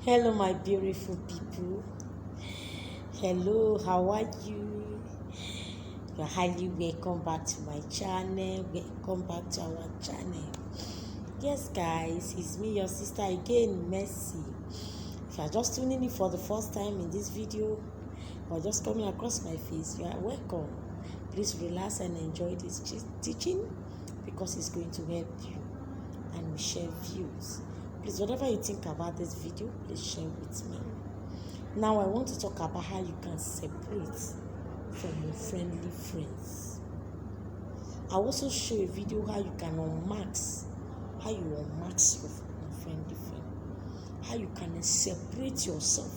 Hello, my beautiful people. Hello, how are you? You're highly welcome back to my channel. Welcome back to our channel. Yes, guys, it's me, your sister again, Mercy. If you are just tuning in for the first time in this video or just coming across my face, you are welcome. Please relax and enjoy this teaching because it's going to help you and we share views. Please, whatever you think about this video, please share with me. Now I want to talk about how you can separate from unfriendly friends. I also show a video how you can unmask your unfriendly friend. How you can separate yourself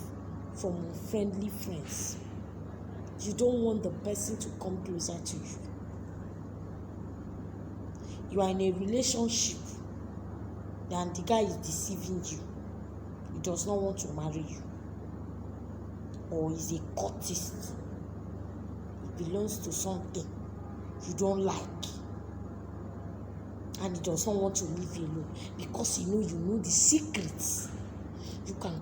from unfriendly friends. You don't want the person to come closer to you. You are in a relationship and the guy is deceiving you. He does not want to marry you. Or is a cultist. He belongs to something you don't like. And he does not want to leave you alone because you know the secrets. You can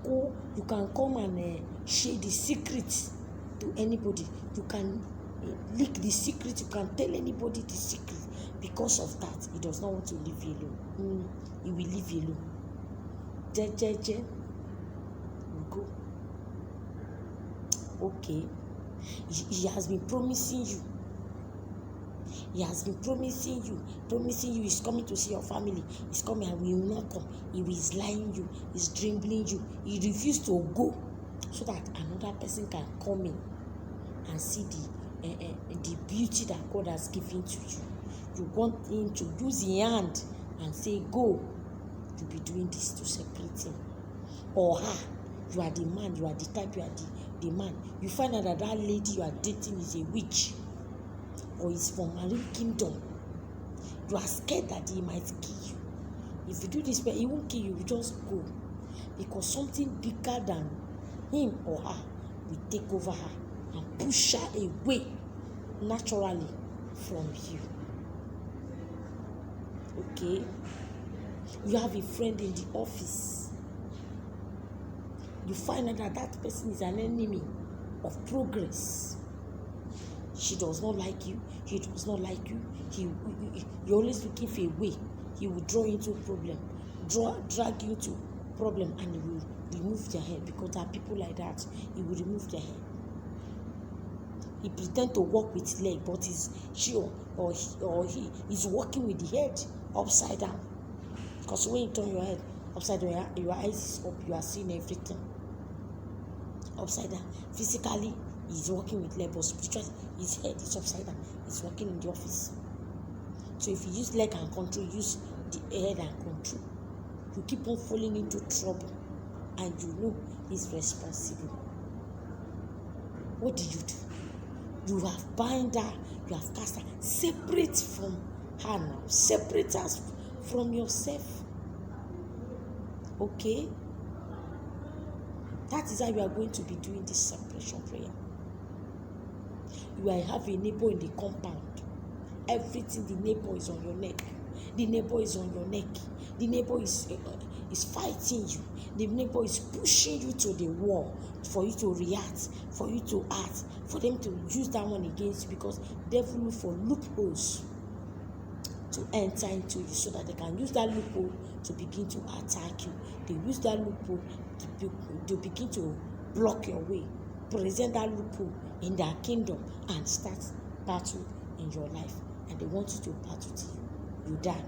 come and share the secrets to anybody. You can leak the secret. You can tell anybody the secret. Because of that, he does not want to leave you alone. He will leave you alone. Je. Go. Okay. He has been promising you. He has been promising you he's coming to see your family. He's coming and will not come. He is lying you. He's dribbling you. He refused to go so that another person can come in and see the beauty that God has given to you. You want him to use his hand and say, go. You'll be doing this to separate him. Or her. You are the man. You are the type. You are the man. You find out that lady you are dating is a witch. Or is from marine kingdom. You are scared that he might kill you. If you do this, but he won't kill you, you just go. Because something bigger than him or her will take over her and push her away naturally from you. Okay? You have a friend in the office. You find out that person is an enemy of progress. She does not like you. He does not like you. You're always looking for a way. He will draw you into a problem, drag you to problem, and he will remove their head because there are people like that. He will remove their head. He pretend to walk with leg, but she is walking with the head upside down. Because when you turn your head upside down, your eyes is up. You are seeing everything upside down. Physically, he's working with leg, but spiritually, his head is upside down. He's working in the office. So if you use leg and control, use the head and control. You keep on falling into trouble, and you know he's responsible. What do? You have bind her, you have cast her. Separate from her now. Separate us from yourself. Okay? That is how you are going to be doing this separation prayer. You will have a neighbor in the compound. Everything, the neighbor is on your neck. The neighbor is on your neck. The neighbor is fighting you. The neighbor is pushing you to the wall for you to react, for you to act, for them to use that one against you, because devil look for loopholes to enter into you so that they can use that loophole to begin to attack you. They use that loophole to begin to block your way, present that loophole in their kingdom and start battle in your life. And they want you to battle till you die.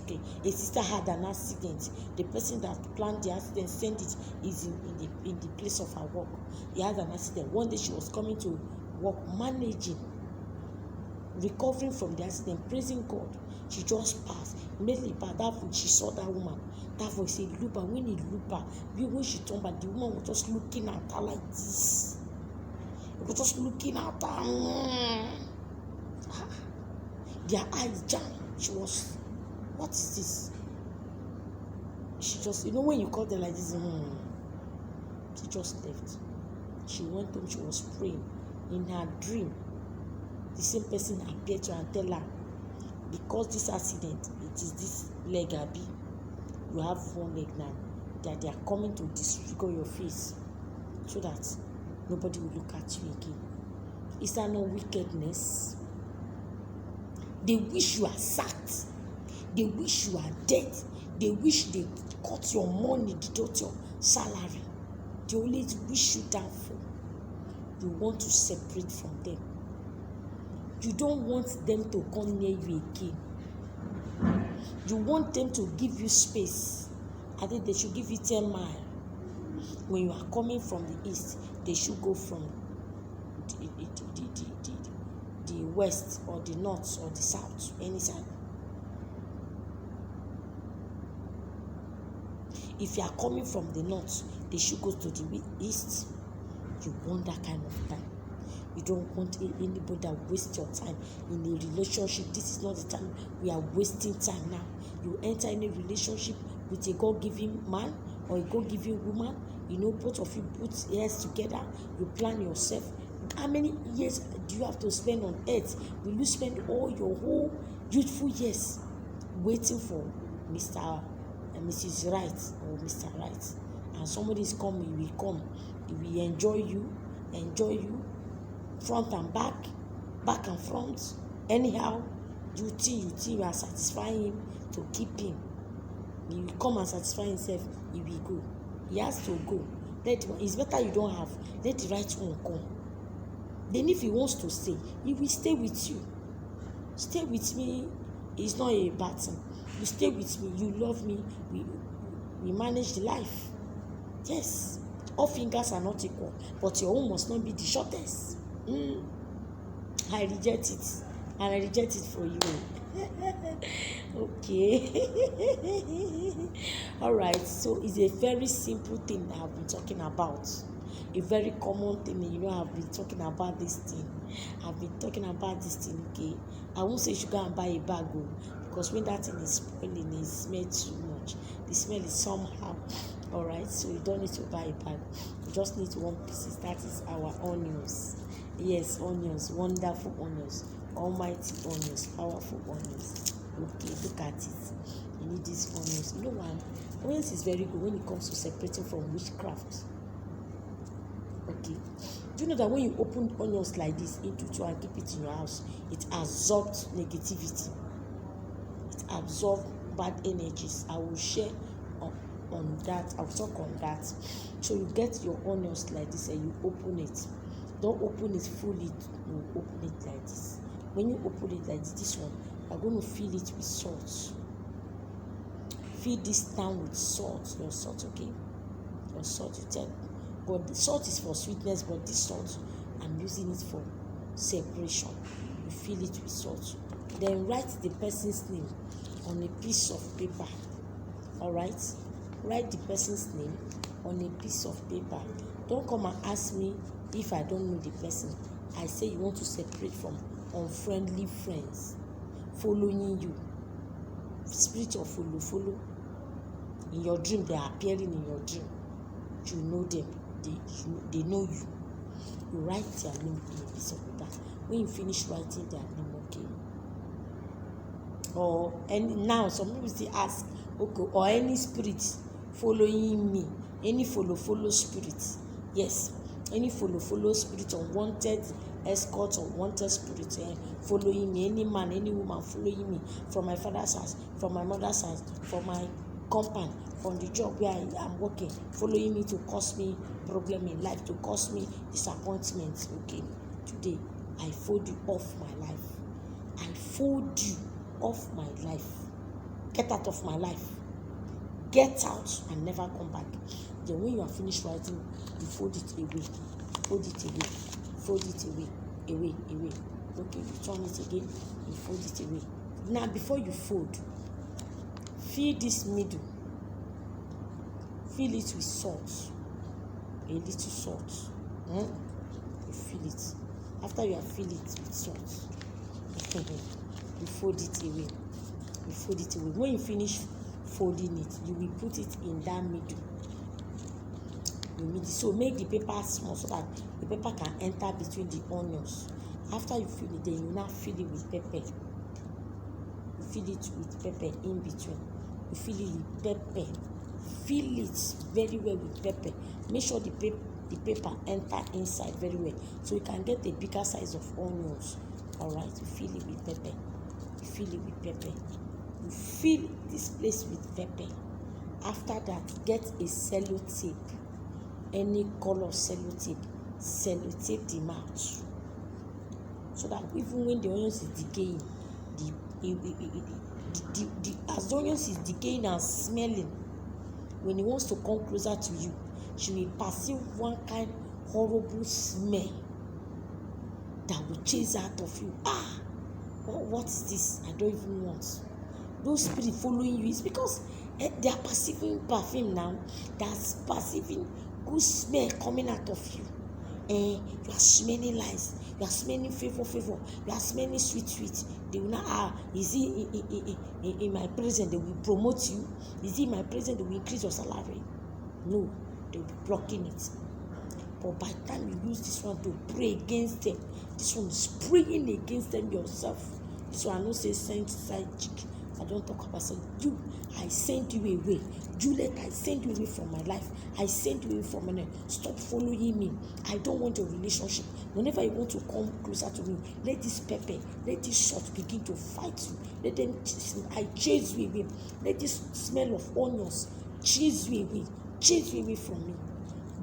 Okay, a sister had an accident. The person that planned the accident sent it is in the place of her work. He had an accident. One day she was coming to work, managing, recovering from the accident, praising God. She just passed. Immediately by that voice, she saw that woman. That voice said, look her. When he looked her, when she turned back, the woman was just looking at her like this. It was just looking at her. Their eyes jammed. She was, what is this? She just, when you call them like this, she just left. She went home, she was praying. In her dream, the same person appeared to her and tell her, because this accident, it is this leg, Abi. You have one leg now. that they are coming to disfigure your face so that nobody will look at you again. Is that not wickedness? They wish you are sacked. They wish you are dead. They wish they cut your money, deduct your salary. They always wish you downfall. You want to separate from them. You don't want them to come near you again. You want them to give you space. I think they should give you 10 miles. When you are coming from the east, they should go from the west or the north or the south, any side. If you are coming from the north, they should go to the east. You want that kind of time. You don't want anybody that waste your time in a relationship. This is not the time we are wasting time now. You enter in a relationship with a God-given man or a God-given woman. You know, both of you put ears together. You plan yourself. How many years do you have to spend on earth? Will you spend all your whole youthful years waiting for Mr. and Mrs. Right or Mr. Right? And somebody is coming, he will come. He will enjoy you, front and back and front. Anyhow, you think you are satisfying him to keep him. He will come and satisfy himself, he will go. He has to go. It's better you don't have. Let the right one come. Then if he wants to stay, he will stay with you. Stay with me is not a bad thing. You stay with me, you love me, we manage the life. Yes, all fingers are not equal, but your own must not be the shortest. I reject it, and I reject it for you. Okay. All right, so it's a very simple thing that I've been talking about. A very common thing, I've been talking about this thing. Okay. I won't say you should go and buy a bag, because when that thing is spoiling, it smells too much. The smell is somehow. All right, so you don't need to buy a bag. You just need 1 piece. That is our onions. Yes, onions, wonderful onions, almighty onions, powerful onions. Okay, look at it. You need these onions. You know what? Onions is very good when it comes to separating from witchcraft. Okay. Do you know that when you open onions like this into two and keep it in your house, it absorbs negativity. It absorbs bad energies. I will share on that. I'll talk on that. So you get your onions like this and you open it. Don't open it fully. You open it like this. When you open it like this one, you're going to fill it with salt. Fill this down with salt. Your salt, okay? Your salt, you tell. But the salt is for sweetness, but this salt, I'm using it for separation. You fill it with salt. Then write the person's name on a piece of paper. All right? Write the person's name on a piece of paper. Don't come and ask me if I don't know the person. I say you want to separate from unfriendly friends following you. Spirit of follow. In your dream, they are appearing in your dream. You know them. They know you. You write their name in a piece of paper. When you finish writing their name, okay? And now some people still ask, okay, or any spirit following me, any follow spirit. Yes, any follow spirit, unwanted escort or wanted spirit following me, any man, any woman following me from my father's house, from my mother's house, from my compound, from the job where I am working, following me to cause me problem in life, to cause me disappointment. Okay, today I fold you off my life. I fold you off my life. Get out of my life. Get out and never come back. Then when you are finished writing, you fold it away. Fold it away. Fold it away. Away. Okay, you turn it again. You fold it away. Now, before you fold, fill this middle. Fill it with salt. A little salt. You fill it. After you have filled it with salt, you fold it away. You fold it away. When you finish folding it, you will put it in that middle. So make the paper small so that the paper can enter between the onions. After you fill it, then you now fill it with pepper. You fill it with pepper in between. You fill it with pepper. fill it very well with pepper. Make sure the paper enter inside very well, so you can get a bigger size of onions. All right, you fill it with pepper. You fill it with pepper. You fill this place with pepper. After that, get a sellotape, any color sellotape. Sellotape the mouth, so that even when the onions is decaying, as the onions is decaying and smelling, when he wants to come closer to you, she will perceive one kind horrible smell that will chase out of you. What is this? I don't even want. Those spirits following you is because they are perceiving perfume now. That's perceiving good smell coming out of you. You are smelling lies. You are smelling favor. You are smelling sweet. They will not, is it in my presence they will promote you? Is it in my presence they will increase your salary? No, they will be blocking it. But by the time you use this one to pray against them, this one is praying against them yourself. This one I don't say send side chick. I don't talk about saying you. I send you away. Juliet, I send you away from my life. I send you away from my life. Stop following me. I don't want your relationship. Whenever you want to come closer to me, let this pepper, let this salt begin to fight you. Let them, I chase you away. Let this smell of onions chase you away. Chase you away from me.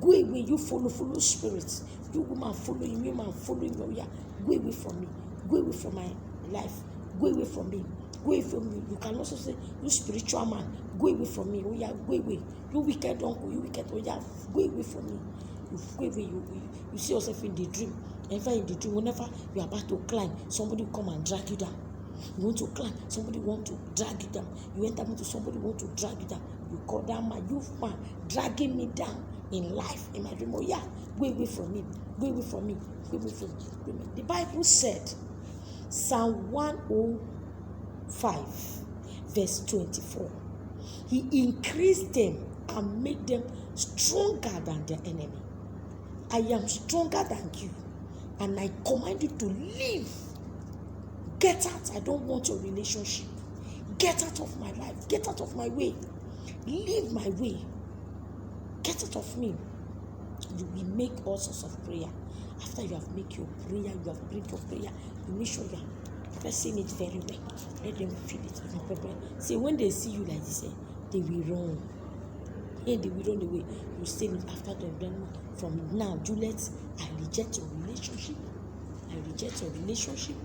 Go away, you follow spirits. You woman following, you man following me. Yeah. Go away from me. Go away from my life. Go away from me. Go away from me. You can also say, you spiritual man, go away from me. Oh yeah, go away. You wicked uncle, you wicked. Oh yeah, go away from me. You go away. You see yourself in the dream. Ever in the dream, whenever you are about to climb, somebody will come and drag you down. You want to climb, somebody want to drag you down. You enter into somebody want to drag you down. You call down my youth man, dragging me down in life, in my dream. Oh yeah, go away from me. Go away from me. Go away from me. The Bible said, Psalm 105, verse 24. He increased them and made them stronger than their enemy. I am stronger than you, and I command you to leave. Get out. I don't want your relationship. Get out of my life. Get out of my way. Leave my way. Get out of me. You will make all sorts of prayer. After you have made your prayer, you have prayed your prayer, you make sure you are pressing it very well. Let them feel it. See, when they see you like this, they will run. They will run away. You say it after them. Then from now, Juliet, I reject your relationship. I reject your relationship.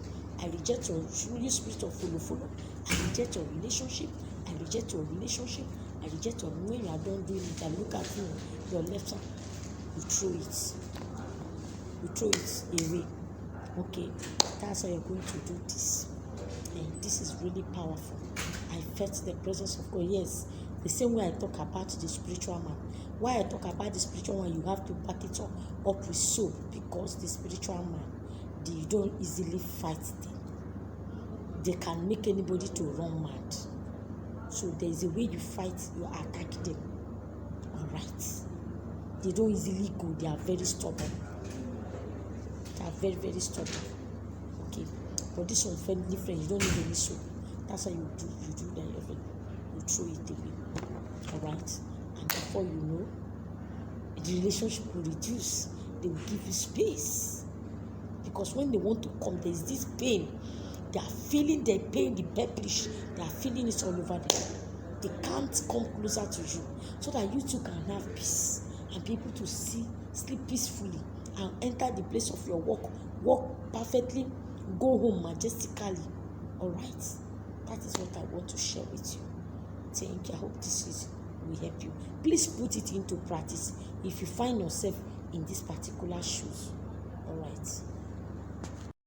I reject your spirit of follow. I reject your relationship. I reject your relationship. I reject your, when you are done doing it, I look at you, your left hand, you throw it. You throw it away. Okay, that's how you're going to do this. And this is really powerful. I felt the presence of God. Yes, the same way I talk about the spiritual man. Why I talk about the spiritual one, you have to back it up with soap, because the spiritual man, they don't easily fight them. They can make anybody to run mad. So there is a way you fight, you attack them. All right. They don't easily go. They are very stubborn. They are very, very stubborn. Okay. But this one very different. You don't need any soap. That's how you do that. You throw it away. All right. And before you know, the relationship will reduce. They will give you space. Because when they want to come, there is this pain. They are feeling the pain, the purplish. They are feeling it all over them. They can't come closer to you, so that you too can have peace and be able to sleep peacefully and enter the place of your work, walk perfectly, go home majestically. All right. That is what I want to share with you. Thank you. I hope this will help you. Please put it into practice if you find yourself in this particular shoes. All right.